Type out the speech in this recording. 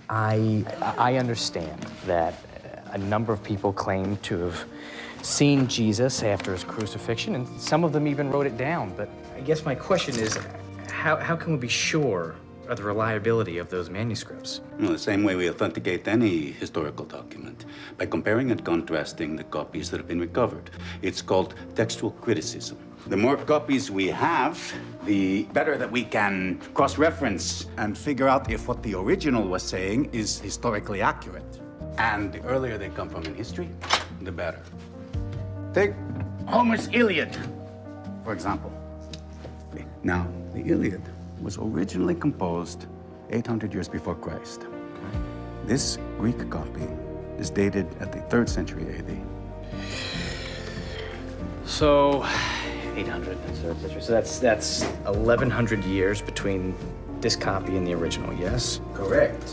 I understand that a number of people claim to have seen Jesus after his crucifixion, and some of them even wrote it down. But I guess my question is, how can we be sure of the reliability of those manuscripts? Well, the same way we authenticate any historical document, by comparing and contrasting the copies that have been recovered. It's called textual criticism. The more copies we have, the better that we can cross-reference and figure out if what the original was saying is historically accurate. And the earlier they come from in history, the better. Take Homer's Iliad, for example. Now, the Iliad was originally composed 800 years before Christ. This Greek copy is dated at the 3rd century AD. So, 800, so that's 1,100 years between this copy and the original, yes? Correct.